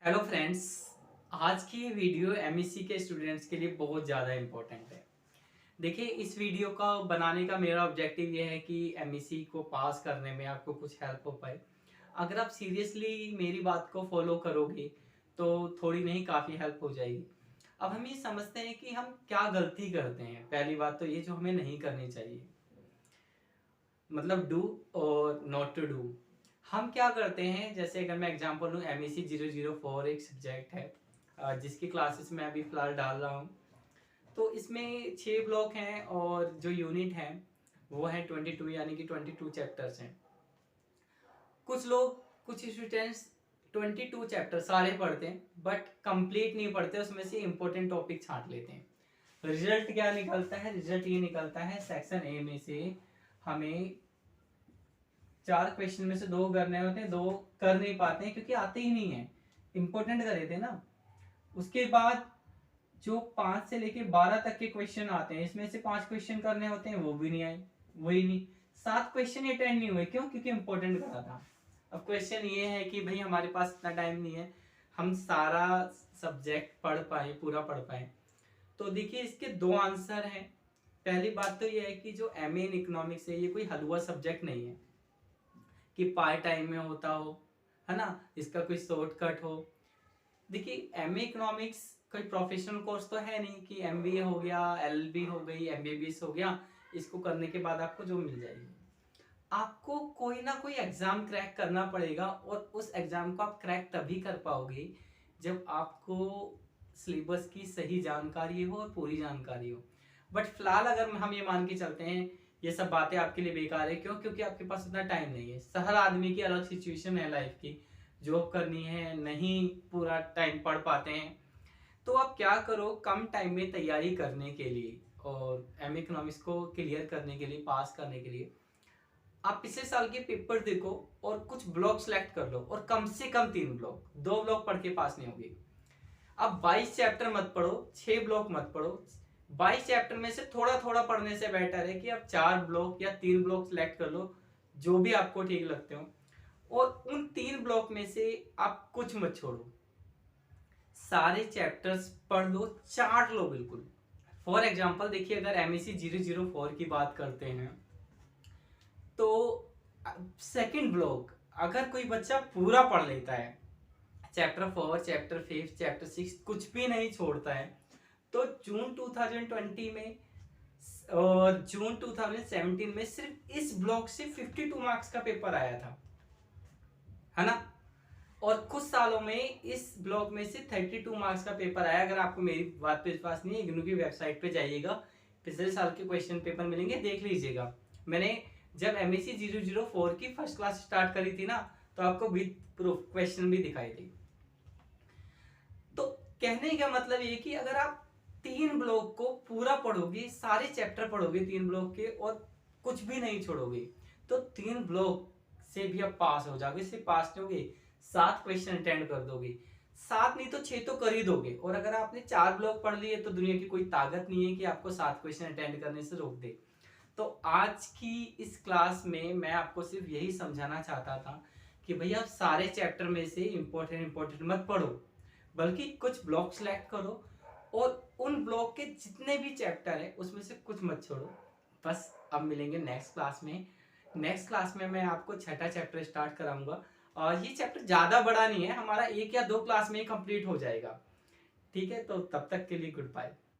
Hello friends. आज की ये वीडियो एमएससी के स्टूडेंट्स के लिए बहुत ज़्यादा इम्पोर्टेंट है। देखिए, इस वीडियो का बनाने का मेरा ऑब्जेक्टिव ये है कि एमएससी को पास करने में आपको कुछ हेल्प हो पाए। अगर आप सीरियसली मेरी बात को फॉलो करोगे तो थोड़ी नहीं काफ़ी हेल्प हो जाएगी। अब हम ये समझते हैं कि हम क्या गलती करते हैं। पहली बात तो ये जो हमें नहीं करनी चाहिए, मतलब डू और नॉट टू डू। हम क्या करते हैं, जैसे अगर मैं एग्जांपल लूँ, MEC 004 एक सब्जेक्ट है जिसकी क्लासेस मैं अभी फ़िलहाल डाल रहा हूँ। तो इसमें 6 ब्लॉक हैं और जो यूनिट है वो है 22, यानी कि 22 चैप्टर्स हैं। कुछ स्टूडेंट्स 22 चैप्टर सारे पढ़ते हैं बट कंप्लीट नहीं पढ़ते, उसमें से इंपॉर्टेंट टॉपिक छांट लेते हैं। रिजल्ट क्या निकलता है? रिजल्ट ये निकलता है, सेक्शन ए में से हमें 4 क्वेश्चन में से 2 करने होते हैं, 2 कर नहीं पाते हैं क्योंकि आते ही नहीं है। इंपॉर्टेंट करे थे ना। उसके बाद जो 5 से लेके 12 तक के क्वेश्चन आते हैं, इसमें से 5 क्वेश्चन करने होते हैं, वो भी नहीं आए। वही नहीं, 7 क्वेश्चन अटेंड नहीं हुए। क्यों? क्योंकि इंपॉर्टेंट करा था। अब क्वेश्चन ये है कि भाई हमारे पास इतना टाइम नहीं है हम सारा सब्जेक्ट पढ़ पाए, पूरा पढ़ पाए। तो देखिए, इसके 2 आंसर हैं। पहली बात तो ये है कि जो एमए इन इकोनॉमिक्स है, ये कोई हलवा सब्जेक्ट नहीं है कि पार्ट टाइम में होता हो, है ना, इसका कोई शॉर्टकट हो। देखिए, एमए इकोनॉमिक्स कोई प्रोफेशनल कोर्स तो है नहीं कि एमबीए हो गया, एलएलबी हो गई, एमबीबीएस हो गया, इसको करने के बाद आपको जो मिल जाएगी। आपको कोई ना कोई एग्जाम क्रैक करना पड़ेगा और उस एग्जाम को आप क्रैक तभी कर पाओगे जब आपको सिलेबस की सही जानकारी हो और पूरी जानकारी हो। बट फिलहाल अगर हम ये मान के चलते हैं ये सब बातें आपके लिए बेकार है। क्यों? क्योंकि आपके पास उतना टाइम नहीं है। हर आदमी की अलग सिचुएशन है लाइफ की, जॉब करनी है, नहीं पूरा टाइम पढ़ पाते हैं। तो आप क्या करो, कम टाइम में तैयारी करने के लिए और एम इकोनॉमिक्स को क्लियर करने के लिए, पास करने के लिए, आप पिछले साल के पेपर देखो और कुछ ब्लॉक सेलेक्ट कर लो और कम से कम 3 ब्लॉक, 2 ब्लॉक पढ़ के पास नहीं होगी। अब 22 चैप्टर मत पढ़ो, 6 ब्लॉक मत पढ़ो। 22 चैप्टर में से थोड़ा थोड़ा पढ़ने से बेटर है कि आप 4 ब्लॉक या 3 ब्लॉक सेलेक्ट कर लो, जो भी आपको ठीक लगते हो। और उन 3 ब्लॉक में से आप कुछ मत छोड़ो, सारे चैप्टर्स पढ़ लो, चाट लो बिल्कुल। फॉर एग्जाम्पल देखिए, अगर MEC 004 की बात करते हैं तो सेकंड ब्लॉक अगर कोई बच्चा पूरा पढ़ लेता है, चैप्टर 4, चैप्टर 5, चैप्टर 6 कुछ भी नहीं छोड़ता है, तो जून 2020 में और जून 2017 में सिर्फ इस ब्लॉक से 52 मार्क्स का पेपर आया था, है ना। और कुछ सालों में इस ब्लॉक में से 32 मार्क्स का पेपर आया। अगर आपको मेरी बात पे विश्वास नहीं है, इग्नू की वेबसाइट पे जाइएगा, पिछले साल के क्वेश्चन पेपर मिलेंगे, देख लीजिएगा। मैंने जब MEC 004 की फर्स्ट क्लास स्टार्ट करी थी ना, तो आपको विद प्रूफ क्वेश्चन भी दिखाई दी। तो कहने का मतलब ये कि अगर आप 3 ब्लॉक को पूरा पढ़ोगे, सारे चैप्टर पढ़ोगे 3 ब्लॉक के और कुछ भी नहीं छोड़ोगे, तो 3 ब्लॉक से भी आप पास हो जाओगे। सिर्फ पास नहीं होगे, 7 क्वेश्चन अटेंड कर दोगे। 7 नहीं तो 6 तो कर ही दोगे। और अगर आपने 4 ब्लॉक पढ़ लिए तो दुनिया की कोई ताकत नहीं है कि आपको 7 क्वेश्चन अटेंड करने से रोक दे। तो आज की इस क्लास में मैं आपको सिर्फ यही समझाना चाहता था कि भैया आप सारे चैप्टर में से इंपॉर्टेंट मत पढ़ो, बल्कि कुछ ब्लॉक सेलेक्ट करो और उन ब्लॉक के जितने भी चैप्टर है उसमें से कुछ मत छोड़ो। बस अब मिलेंगे नेक्स्ट क्लास में। नेक्स्ट क्लास में मैं आपको छठा चैप्टर स्टार्ट कराऊंगा और ये चैप्टर ज़्यादा बड़ा नहीं है, हमारा 1 या 2 क्लास में ही कंप्लीट हो जाएगा। ठीक है, तो तब तक के लिए गुड बाय।